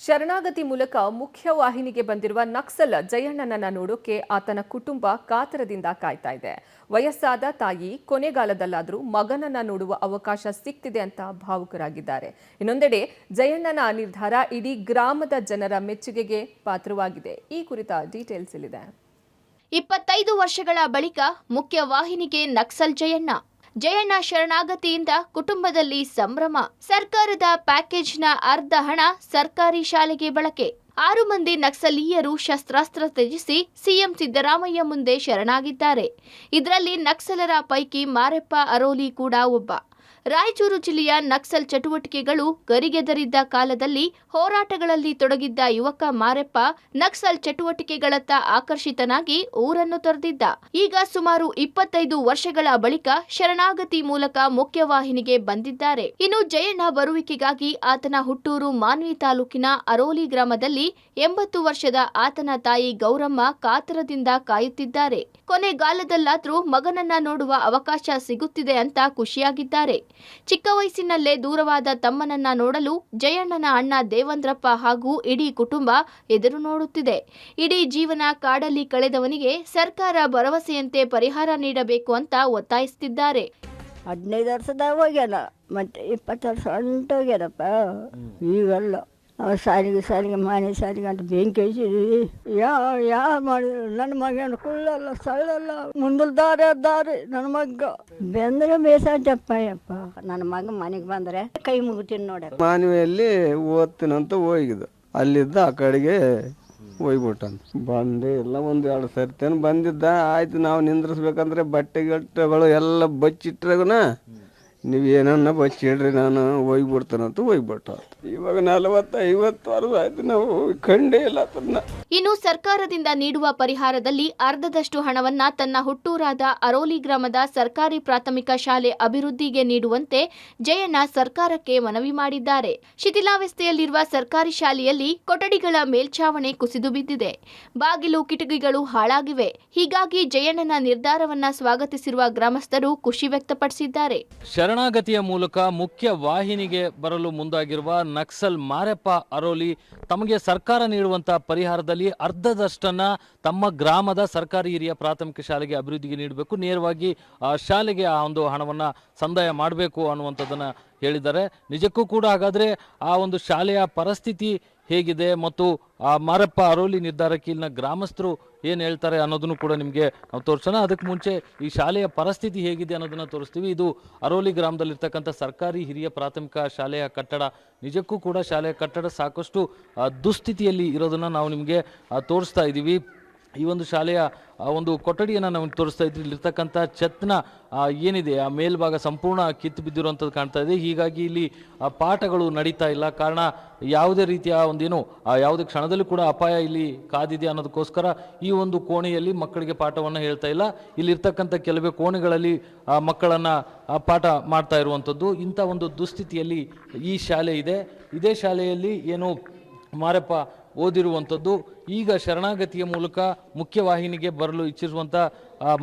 ಶರಣಾಗತಿ ಮೂಲಕ ಮುಖ್ಯವಾಹಿನಿಗೆ ಬಂದಿರುವ ನಕ್ಸಲ್ ಜಯಣ್ಣನನ್ನ ನೋಡೋಕೆ ಆತನ ಕುಟುಂಬ ಕಾತರದಿಂದ ಕಾಯ್ತಾ ಇದೆ. ವಯಸ್ಸಾದ ತಾಯಿ ಕೊನೆಗಾಲದಲ್ಲಾದರೂ ಮಗನನ್ನ ನೋಡುವ ಅವಕಾಶ ಸಿಕ್ತಿದೆ ಅಂತ ಭಾವುಕರಾಗಿದ್ದಾರೆ. ಇನ್ನೊಂದೆಡೆ ಜಯಣ್ಣನ ನಿರ್ಧಾರ ಇಡೀ ಗ್ರಾಮದ ಜನರ ಮೆಚ್ಚುಗೆಗೆ ಪಾತ್ರವಾಗಿದೆ. ಈ ಕುರಿತ ಡೀಟೇಲ್ಸ್ ಇಲ್ಲಿದೆ. 25 ವರ್ಷಗಳ ಬಳಿಕ ಮುಖ್ಯವಾಹಿನಿಗೆ ನಕ್ಸಲ್ ಜಯಣ್ಣ ಶರಣಾಗತಿಯಿಂದ ಕುಟುಂಬದಲ್ಲಿ ಸಂಭ್ರಮ. ಸರ್ಕಾರದ ಪ್ಯಾಕೇಜ್ನ ಅರ್ಧ ಹಣ ಸರ್ಕಾರಿ ಶಾಲೆಗೆ ಬಳಕೆ. 6 ಮಂದಿ ನಕ್ಸಲೀಯರು ಶಸ್ತ್ರಾಸ್ತ್ರ ತ್ಯಜಿಸಿ ಸಿಎಂ ಸಿದ್ದರಾಮಯ್ಯ ಮುಂದೆ ಶರಣಾಗಿದ್ದಾರೆ. ಇದರಲ್ಲಿ ನಕ್ಸಲರ ಪೈಕಿ ಮಾರೆಪ್ಪ ಅರೋಲಿ ಕೂಡ ಒಬ್ಬ. ರಾಯಚೂರು ಜಿಲ್ಲೆಯ ನಕ್ಸಲ್ ಚಟುವಟಿಕೆಗಳು ಗರಿಗೆದರಿದ್ದ ಕಾಲದಲ್ಲಿ ಹೋರಾಟಗಳಲ್ಲಿ ತೊಡಗಿದ್ದ ಯುವಕ ಮಾರೆಪ್ಪ ನಕ್ಸಲ್ ಚಟುವಟಿಕೆಗಳತ್ತ ಆಕರ್ಷಿತನಾಗಿ ಊರನ್ನು ತೊರೆದಿದ್ದ. ಈಗ ಸುಮಾರು 25 ವರ್ಷಗಳ ಬಳಿಕ ಶರಣಾಗತಿ ಮೂಲಕ ಮುಖ್ಯವಾಹಿನಿಗೆ ಬಂದಿದ್ದಾರೆ. ಇನ್ನು ಜಯಣ್ಣ ಬರುವಿಕೆಗಾಗಿ ಆತನ ಹುಟ್ಟೂರು ಮಾನ್ವಿ ತಾಲೂಕಿನ ಅರೋಲಿ ಗ್ರಾಮದಲ್ಲಿ 80 ವರ್ಷದ ಆತನ ತಾಯಿ ಗೌರಮ್ಮ ಕಾತರದಿಂದ ಕಾಯುತ್ತಿದ್ದಾರೆ. ಕೊನೆಗಾಲದಲ್ಲಾದ್ರೂ ಮಗನನ್ನ ನೋಡುವ ಅವಕಾಶ ಸಿಗುತ್ತಿದೆ ಅಂತ ಖುಷಿಯಾಗಿದ್ದಾರೆ. ಚಿಕ್ಕ ವಯಸ್ಸಿನಲ್ಲೇ ದೂರವಾದ ತಮ್ಮನನ್ನ ನೋಡಲು ಜಯಣ್ಣನ ಅಣ್ಣ ದೇವಂದ್ರಪ್ಪ ಹಾಗೂ ಇಡೀ ಕುಟುಂಬ ಎದುರು ನೋಡುತ್ತಿದೆ. ಇಡೀ ಜೀವನ ಕಾಡಲ್ಲಿ ಕಳೆದವನಿಗೆ ಸರ್ಕಾರ ಭರವಸೆಯಂತೆ ಪರಿಹಾರ ನೀಡಬೇಕು ಅಂತ ಒತ್ತಾಯಿಸುತ್ತಿದ್ದಾರೆ. 15 ವರ್ಷದಾಗ ಹೋಗ್ಯಾನ, ಮತ್ತೆ 20 ವರ್ಷ ಹೊಂಟೋಗ್ಯಾನಪ್ಪ. ಈಗಲ್ಲ ಸಾರಿಗೆ ಮನೆ ಸಾರಿಗೆ ಅಂತ ಬೆಂಕಿ ಹಚ್ಚಿದ್ವಿ. ಯಾವ ಮಾಡಿದ್ರು ನನ್ನ ಮಗನ ಕುಳ್ಳಲ್ಲ ಸಳ್ಳಲ್ಲ ಮುಂದಲ್ದಾರೆ ನನ್ನ ಮಗ ಬೆಂದ್ರೆ ಬೇಸಾಟಪ್ಪ ಯಪ್ಪ. ನನ್ನ ಮಗ ಮನೆಗೆ ಬಂದರೆ ಕೈ ಮುಗಿತೀನಿ ನೋಡ. ಮಾನವಿಯಲ್ಲಿ ಓದ್ತೀನಂತ ಹೋಗಿದ್ದು, ಅಲ್ಲಿದ್ದ ಆ ಕಡೆಗೆ ಹೋಗ್ಬಿಟ್ಟಂತ ಬಂದೆ ಎಲ್ಲ 1-2 ಸರ್ತಿನ ಬಂದಿದ್ದ. ಆಯ್ತು ನಾವು ನಿಂದ್ರಿಸ್ಬೇಕಂದ್ರೆ ಬಟ್ಟೆಗಳು ಎಲ್ಲ ಬಚ್ಚಿಟ್ರಾಗನ ನೀವು ಏನನ್ನ ಬಚ್ಚಿಡ್ರಿ ನಾನು ಹೋಗ್ಬಿಡ್ತಾನಂತ ಹೋಗ್ಬಿಟ್ಟ. ಇವಾಗ 40-50 ವರ್ಷ ಆಯ್ತು ನಾವು ಕಂಡೇ ಇಲ್ಲ ಅದನ್ನ. ಇನ್ನು ಸರ್ಕಾರದಿಂದ ನೀಡುವ ಪರಿಹಾರದಲ್ಲಿ ಅರ್ಧದಷ್ಟು ಹಣವನ್ನ ತನ್ನ ಹುಟ್ಟೂರಾದ ಅರೋಲಿ ಗ್ರಾಮದ ಸರ್ಕಾರಿ ಪ್ರಾಥಮಿಕ ಶಾಲೆ ಅಭಿವೃದ್ಧಿಗೆ ನೀಡುವಂತೆ ಜಯಣ್ಣ ಸರ್ಕಾರಕ್ಕೆ ಮನವಿ ಮಾಡಿದ್ದಾರೆ. ಶಿಥಿಲಾವಸ್ಥೆಯಲ್ಲಿರುವ ಸರ್ಕಾರಿ ಶಾಲೆಯಲ್ಲಿ ಕೊಠಡಿಗಳ ಮೇಲ್ಛಾವಣಿ ಕುಸಿದು ಬಿದ್ದಿದೆ. ಬಾಗಿಲು ಕಿಟಕಿಗಳು ಹಾಳಾಗಿವೆ. ಹೀಗಾಗಿ ಜಯಣ್ಣನ ನಿರ್ಧಾರವನ್ನ ಸ್ವಾಗತಿಸಿರುವ ಗ್ರಾಮಸ್ಥರು ಖುಷಿ ವ್ಯಕ್ತಪಡಿಸಿದ್ದಾರೆ. ಶರಣಾಗತಿಯ ಮೂಲಕ ಮುಖ್ಯ ವಾಹಿನಿಗೆ ಬರಲು ಮುಂದಾಗಿರುವ ನಕ್ಸಲ್ ಮಾರೆಪ್ಪ ಅರೋಲಿ ತಮಗೆ ಸರ್ಕಾರ ನೀಡುವಂತಹ ಪರಿಹಾರದಲ್ಲಿ ಅರ್ಧದಷ್ಟನ್ನ ತಮ್ಮ ಗ್ರಾಮದ ಸರ್ಕಾರಿ ಹಿರಿಯ ಪ್ರಾಥಮಿಕ ಶಾಲೆಗೆ ಅಭಿವೃದ್ಧಿಗೆ ನೀಡಬೇಕು, ನೇರವಾಗಿ ಶಾಲೆಗೆ ಆ ಒಂದು ಹಣವನ್ನ ಸಂದಾಯ ಮಾಡಬೇಕು ಅನ್ನುವಂಥದ್ದನ್ನ ಹೇಳಿದ್ದಾರೆ. ನಿಜಕ್ಕೂ ಕೂಡ ಹಾಗಾದ್ರೆ ಆ ಒಂದು ಶಾಲೆಯ ಪರಿಸ್ಥಿತಿ ಹೇಗಿದೆ ಮತ್ತು ಆ ಮಾರೆಪ್ಪ ಅರೋಲಿ ನಿರ್ಧಾರಕ್ಕೆ ಇಲ್ಲಿನ ಗ್ರಾಮಸ್ಥರು ಏನು ಹೇಳ್ತಾರೆ ಅನ್ನೋದನ್ನು ಕೂಡ ನಿಮಗೆ ನಾವು ತೋರಿಸೋಣ. ಅದಕ್ಕೆ ಮುಂಚೆ ಈ ಶಾಲೆಯ ಪರಿಸ್ಥಿತಿ ಹೇಗಿದೆ ಅನ್ನೋದನ್ನು ತೋರಿಸ್ತೀವಿ. ಇದು ಅರೋಲಿ ಗ್ರಾಮದಲ್ಲಿರ್ತಕ್ಕಂಥ ಸರ್ಕಾರಿ ಹಿರಿಯ ಪ್ರಾಥಮಿಕ ಶಾಲೆಯ ಕಟ್ಟಡ. ನಿಜಕ್ಕೂ ಕೂಡ ಶಾಲೆಯ ಕಟ್ಟಡ ಸಾಕಷ್ಟು ದುಸ್ಥಿತಿಯಲ್ಲಿ ಇರೋದನ್ನು ನಾವು ನಿಮಗೆ ತೋರಿಸ್ತಾ ಇದ್ದೀವಿ. ಈ ಒಂದು ಶಾಲೆಯ ಒಂದು ಕೊಠಡಿಯನ್ನು ನಾವು ತೋರಿಸ್ತಾ ಇದ್ವಿ. ಇಲ್ಲಿರ್ತಕ್ಕಂಥ ಛತ್ನ ಏನಿದೆ ಆ ಮೇಲ್ಭಾಗ ಸಂಪೂರ್ಣ ಕಿತ್ತು ಬಿದ್ದಿರುವಂಥದ್ದು ಕಾಣ್ತಾ ಇದೆ. ಹೀಗಾಗಿ ಇಲ್ಲಿ ಪಾಠಗಳು ನಡೀತಾ ಇಲ್ಲ. ಕಾರಣ ಯಾವುದೇ ರೀತಿಯ ಒಂದೇನು ಯಾವುದೇ ಕ್ಷಣದಲ್ಲೂ ಕೂಡ ಅಪಾಯ ಇಲ್ಲಿ ಕಾದಿದೆ ಅನ್ನೋದಕ್ಕೋಸ್ಕರ ಈ ಒಂದು ಕೋಣೆಯಲ್ಲಿ ಮಕ್ಕಳಿಗೆ ಪಾಠವನ್ನು ಹೇಳ್ತಾ ಇಲ್ಲ. ಇಲ್ಲಿರ್ತಕ್ಕಂಥ ಕೆಲವೇ ಕೋಣೆಗಳಲ್ಲಿ ಮಕ್ಕಳನ್ನು ಪಾಠ ಮಾಡ್ತಾ ಇರುವಂಥದ್ದು. ಇಂಥ ಒಂದು ದುಸ್ಥಿತಿಯಲ್ಲಿ ಈ ಶಾಲೆ ಇದೆ. ಇದೇ ಶಾಲೆಯಲ್ಲಿ ಏನು ಮಾರೆಪ್ಪ ಓದಿರುವಂಥದ್ದು. ಈಗ ಶರಣಾಗತಿಯ ಮೂಲಕ ಮುಖ್ಯವಾಹಿನಿಗೆ ಬರಲು ಇಚ್ಛಿಸುವಂಥ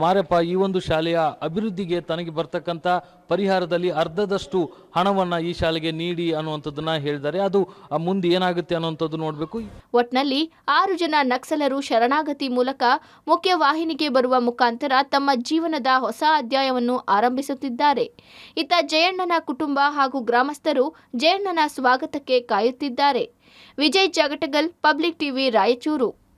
ಮಾರೆಪ್ಪ ಈ ಒಂದು ಶಾಲೆಯ ಅಭಿವೃದ್ಧಿಗೆ ತನಗೆ ಬರ್ತಕ್ಕಂಥ ಪರಿಹಾರದಲ್ಲಿ ಅರ್ಧದಷ್ಟು ಹಣವನ್ನು ಈ ಶಾಲೆಗೆ ನೀಡಿ ಅನ್ನುವಂಥದ್ದನ್ನ ಹೇಳಿದ್ದಾರೆ. ಅದು ಮುಂದೆ ಏನಾಗುತ್ತೆ ಅನ್ನುವಂಥದ್ದು ನೋಡಬೇಕು. ಒಟ್ನಲ್ಲಿ 6 ಜನ ನಕ್ಸಲರು ಶರಣಾಗತಿ ಮೂಲಕ ಮುಖ್ಯವಾಹಿನಿಗೆ ಬರುವ ಮುಖಾಂತರ ತಮ್ಮ ಜೀವನದ ಹೊಸ ಅಧ್ಯಾಯವನ್ನು ಆರಂಭಿಸುತ್ತಿದ್ದಾರೆ. ಇತ್ತ ಜಯಣ್ಣನ ಕುಟುಂಬ ಹಾಗೂ ಗ್ರಾಮಸ್ಥರು ಜಯಣ್ಣನ ಸ್ವಾಗತಕ್ಕೆ ಕಾಯುತ್ತಿದ್ದಾರೆ. Vijay Jagatagal, public TV, Raichur.